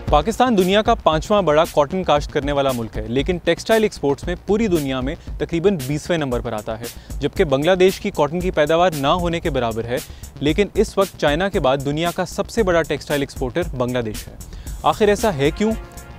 पाकिस्तान दुनिया का 5वां बड़ा कॉटन काश्त करने वाला मुल्क है, लेकिन टेक्सटाइल एक्सपोर्ट्स में पूरी दुनिया में तकरीबन 20वें नंबर पर आता है, जबकि बांग्लादेश की कॉटन की पैदावार ना होने के बराबर है। लेकिन इस वक्त चाइना के बाद दुनिया का सबसे बड़ा टेक्सटाइल एक्सपोर्टर बांग्लादेश है। आखिर ऐसा है क्यों?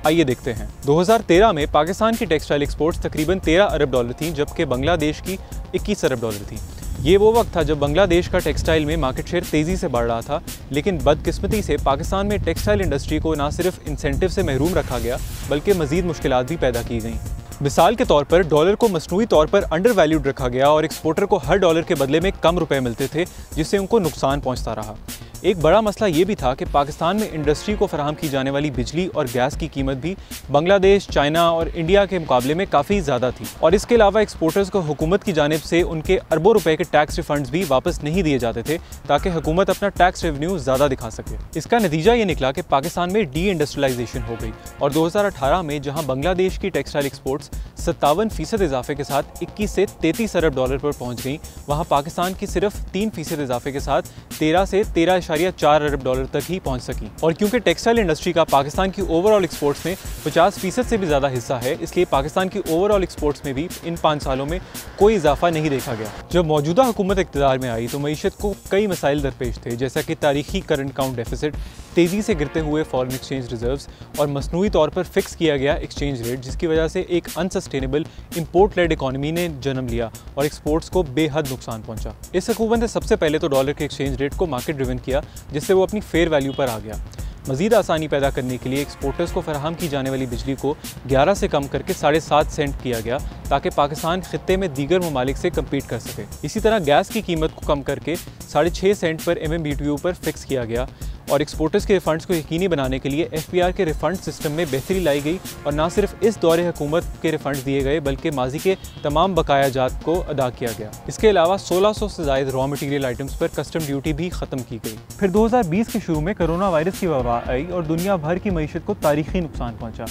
आइए देखते हैं। 2013 में पाकिस्तान की टेक्सटाइल एक्सपोर्ट्स तकरीबन 13 अरब डॉलर थी, जबकि बांग्लादेश की 21 अरब डॉलर थी। ये वो वक्त था जब बांग्लादेश का टेक्सटाइल में मार्केट शेयर तेज़ी से बढ़ रहा था, लेकिन बदकिस्मती से पाकिस्तान में टेक्सटाइल इंडस्ट्री को न सिर्फ इंसेंटिव से महरूम रखा गया, बल्कि मज़ीद मुश्किलात भी पैदा की गईं। मिसाल के तौर पर डॉलर को मसनूई तौर पर अंडर वैल्यूड रखा गया और एक्सपोर्टर को हर डॉलर के बदले में कम रुपए मिलते थे, जिससे उनको नुकसान पहुंचता रहा। एक बड़ा मसला ये भी था कि पाकिस्तान में इंडस्ट्री को फराहम की जाने वाली बिजली और गैस की कीमत भी बांग्लादेश, चाइना और इंडिया के मुकाबले में काफ़ी ज़्यादा थी, और इसके अलावा एक्सपोर्टर्स को हुकूमत की जानिब से उनके अरबों रुपए के टैक्स रिफंड्स भी वापस नहीं दिए जाते थे, ताकि हुकूमत अपना टैक्स रेवेन्यू ज़्यादा दिखा सके। इसका नतीजा ये निकला कि पाकिस्तान में डी इंडस्ट्रियलाइजेशन हो गई, और 2018 में जहाँ बांग्लादेश की टेक्सटाइल एक्सपोर्ट्स 57% इजाफे के साथ 21 से 33 अरब डॉलर पर पहुँच गई, वहाँ पाकिस्तान की सिर्फ 3% इजाफे के साथ 13 से 13.4 अरब डॉलर तक ही पहुंच सकी। और क्योंकि टेक्सटाइल इंडस्ट्री का पाकिस्तान की ओवरऑल एक्सपोर्ट्स में 50% से भी ज़्यादा हिस्सा है, इसलिए पाकिस्तान की ओवरऑल एक्सपोर्ट्स में भी इन 5 सालों में कोई इजाफा नहीं देखा गया। जब मौजूदा हुकूमत इक़्तिदार में आई तो मईशत को कई मसाइल दरपेश थे, जैसा कि तारीखी करंट अकाउंट डेफिसिट, तेज़ी से गिरते हुए फॉरेन एक्सचेंज रिजर्व्स और मसनूई तौर पर फिक्स किया गया एक्सचेंज रेट, जिसकी वजह से एक अनसस्टेनेबल इम्पोर्ट लेड इकॉनमी ने जन्म लिया और एक्सपोर्ट्स को बेहद नुकसान पहुंचा। इस हुकूमत ने सबसे पहले तो डॉलर के एक्सचेंज रेट को मार्केट ड्रिवन किया, जिससे वो अपनी फेयर वैल्यू पर आ गया। मज़ीद आसानी पैदा करने के लिए एक्सपोर्टर्स को फराहम की जाने वाली बिजली को 11 से कम करके 7.5 सेंट किया गया, ताकि पाकिस्तान खित्ते में दीगर ममालिक से कम्पीट कर सके। इसी तरह गैस की कीमत को कम करके 6.5 सेंट पर MMBTU पर फिक्स किया गया, और एक्सपोर्टर्स के रिफंड्स को यकीनी बनाने के लिए FPR के रिफंड सिस्टम में बेहतरी लाई गई, और न सिर्फ इस दौरे हुकूमत के रिफंड्स दिए गए, बल्कि माजी के तमाम बकाया जात को अदा किया गया। इसके अलावा 1600 से ज़ायद रॉ मटीरियल आइटम्स पर कस्टम ड्यूटी भी ख़त्म की गई। फिर 2020 के शुरू में कोरोना वायरस की वबा आई और दुनिया भर की मईशत को तारीखी नुकसान पहुँचा,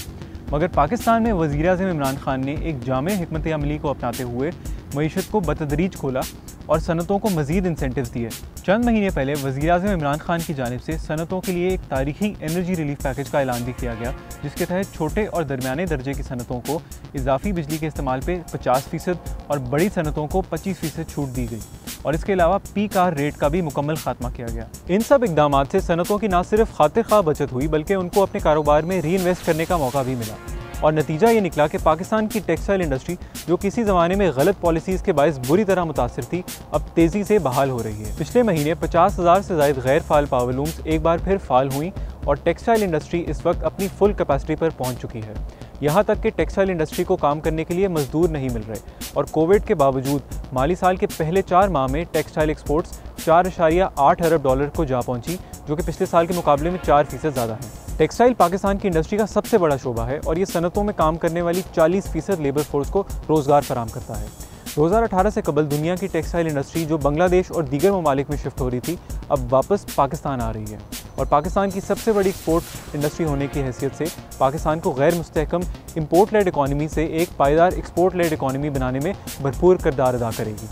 मगर पाकिस्तान में वज़ीर-ए-आज़म इमरान खान ने एक जामे हिकमत अमली को अपनाते हुए मईशत को बतदरीज खोला और सनतों को मज़ीद इंसेंटिव्स दिए। चंद महीने पहले वज़ीर-ए-आज़म इमरान खान की जानिब से सनतों के लिए एक तारीखी एनर्जी रिलीफ पैकेज का ऐलान भी किया गया, जिसके तहत छोटे और दरमियाने दर्जे की सनतों को इजाफी बिजली के इस्तेमाल पे 50% और बड़ी सनतों को 25% छूट दी गई, और इसके अलावा पीक-आर रेट का भी मुकम्मल खात्मा किया गया। इन सब इकदाम से सनतों की न सिर्फ खातिर-खा बचत हुई, बल्कि उनको अपने कारोबार में री इन्वेस्ट करने का मौका भी मिला, और नतीजा ये निकला कि पाकिस्तान की टेक्सटाइल इंडस्ट्री, जो किसी ज़माने में गलत पॉलिसीज़ के बायस बुरी तरह मुतासिर थी, अब तेज़ी से बहाल हो रही है। पिछले महीने 50,000 से ज़ायद गैर फाल पावर लूम्स एक बार फिर फाल हुई, और टेक्सटाइल इंडस्ट्री इस वक्त अपनी फुल कैपेसिटी पर पहुंच चुकी है। यहाँ तक कि टेक्सटाइल इंडस्ट्री को काम करने के लिए मजदूर नहीं मिल रहे, और कोविड के बावजूद माली साल के पहले 4 माह में टेक्सटाइल एक्सपोर्ट्स 4.8 अरब डॉलर को जा पहुँची, जो कि पिछले साल के मुकाबले में 4% ज़्यादा है। टेक्सटाइल पाकिस्तान की इंडस्ट्री का सबसे बड़ा शोबा है, और ये सनतों में काम करने वाली 40% लेबर फोर्स को रोज़गार फराहम करता है। 2018 से कबल दुनिया की टेक्सटाइल इंडस्ट्री, जो बांग्लादेश और दीगर ममालिक में शिफ्ट हो रही थी, अब वापस पाकिस्तान आ रही है, और पाकिस्तान की सबसे बड़ी एक्सपोर्ट इंडस्ट्री होने की हैसियत से पाकिस्तान को गैर मुस्तहकम इम्पोर्ट लेड इकॉनमी से एक पायदार एक्सपोर्ट लेड इकॉनमी बनाने में भरपूर किरदार अदा करेगी।